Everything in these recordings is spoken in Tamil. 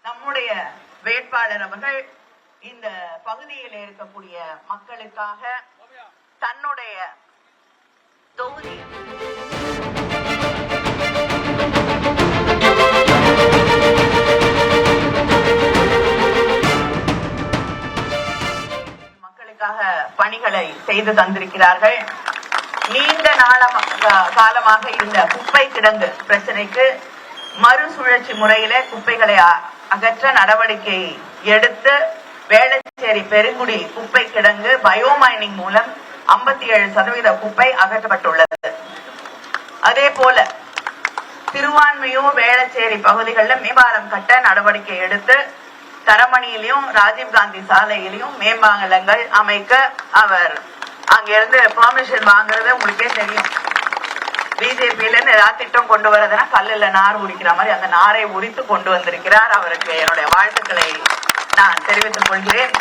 நம்முடைய வேட்பாளர் அவர்கள் இந்த பகுதியில் இருக்கக்கூடிய மக்களுக்காக தன்னுடைய தொகுதி மக்களுக்காக பணிகளை செய்து தந்திருக்கிறார்கள். நீண்ட காலமாக இருந்த குப்பை கிடங்கு பிரச்சனைக்கு மறுசுழற்சி முறையில குப்பைகளை அகற்ற நடவடிக்கை எடுத்து வேளச்சேரி பெருங்குடி குப்பை கிடங்கு பயோமைனிங் மூலம் 57% குப்பை அகற்றப்பட்டுள்ளது. அதே போல திருவான்மையூர் வேளச்சேரி பகுதிகளில் மேம்பாலம் கட்ட நடவடிக்கை எடுத்து தரமணியிலும் ராஜீவ்காந்தி சாலையிலும் மேம்பாலங்கள் அமைக்க அவர் அங்கிருந்து பெர்மிஷன் வாங்குறது உங்களுக்கே தெரியும். பிஜேபியில ஏதாவது திட்டம் கொண்டு வரதுன்னா கல்லுல நார் உரிக்கிற மாதிரி அந்த நாரை உரித்து கொண்டு வந்திருக்கிறார். அவருக்கு என்னுடைய வாழ்த்துக்களை நான் தெரிவித்துக் கொள்கிறேன்.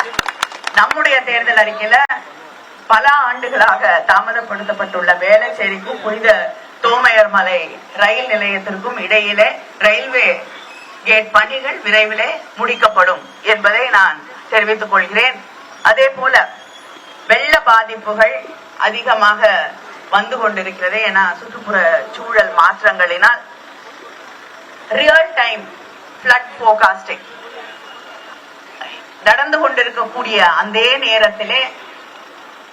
நம்முடைய தேர்தல் அறிக்கையில பல ஆண்டுகளாக தாமதப்படுத்தப்பட்டுள்ள வேளச்சேரிக்கும் புனித தோமையர்மலை ரயில் நிலையத்திற்கும் இடையிலே ரயில்வே கேட் பணிகள் விரைவிலே முடிக்கப்படும் என்பதை நான் தெரிவித்துக் கொள்கிறேன். அதே போல வெள்ள பாதிப்புகள் அதிகமாக வந்து கொண்டிருக்கிறது என சுற்றுப்புற சூழல் மாற்றங்களினால் ரியல் டைம் பிளட் போர்காஸ்டிங் நடந்து கொண்டிருக்கக்கூடிய அந்த நேரத்திலே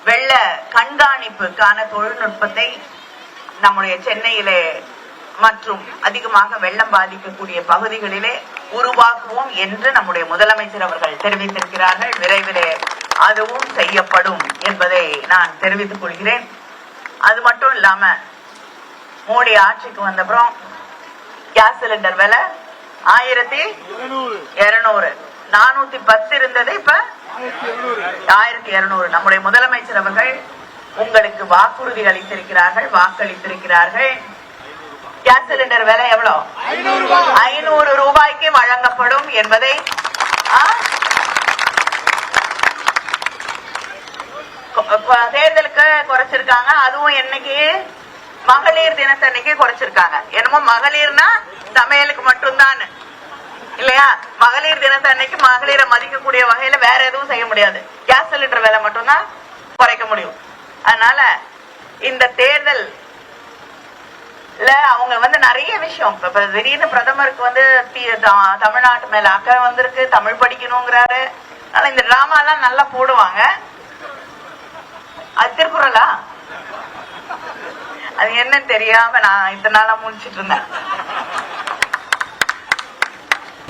வெள்ள கண்காணிப்புக்கான தொழில்நுட்பத்தை நம்முடைய சென்னையிலே மற்றும் அதிகமாக வெள்ளம் பாதிக்கக்கூடிய பகுதிகளிலே உருவாக்குவோம் என்று நம்முடைய முதலமைச்சர் அவர்கள் தெரிவித்திருக்கிறார்கள். விரைவிலே அதுவும் செய்யப்படும் என்பதை நான் தெரிவித்துக் கொள்கிறேன். அது மட்டும் இல்லாம மோடி ஆட்சிக்கு வந்தப்புறம் கேஸ் சிலிண்டர் விலை 1200 410 இருந்தது, இப்ப 1200. நம்முடைய முதலமைச்சர் அவர்கள் உங்களுக்கு வாக்குறுதி அளித்திருக்கிறார்கள், வாக்களித்திருக்கிறார்கள். கேஸ் சிலிண்டர் விலை எவ்வளவு? 500 ரூபாய்க்கு வழங்கப்படும் என்பதை தேர்தலுக்கு குறைச்சிருக்காங்க. அதுவும் என்னைக்கு? மகளிர் தினத்தன்னைக்கு குறைச்சிருக்காங்க. என்னமோ மகளிர்னா சமையலுக்கு மட்டும்தான் இல்லையா? மகளிர் தினத்தன்னைக்கு மகளிரை மதிக்கக்கூடிய வகையில வேற எதுவும் செய்ய முடியாது. கேஸ் சிலிண்டர் விலை மட்டும்தான் குறைக்க முடியும். அதனால இந்த தேர்தல் அவங்க நிறைய விஷயம் திடீர்னு பிரதமருக்கு தமிழ்நாட்டு மேல அக்கறை வந்திருக்கு, தமிழ் படிக்கணுங்கிறாரு. ஆனா இந்த டிராமா எல்லாம் நல்லா போடுவாங்க. அது திருக்குறளா? அது என்னன்னு தெரியாம நான் இத்தனை நாளா முடிச்சிட்டு இருந்தேன்.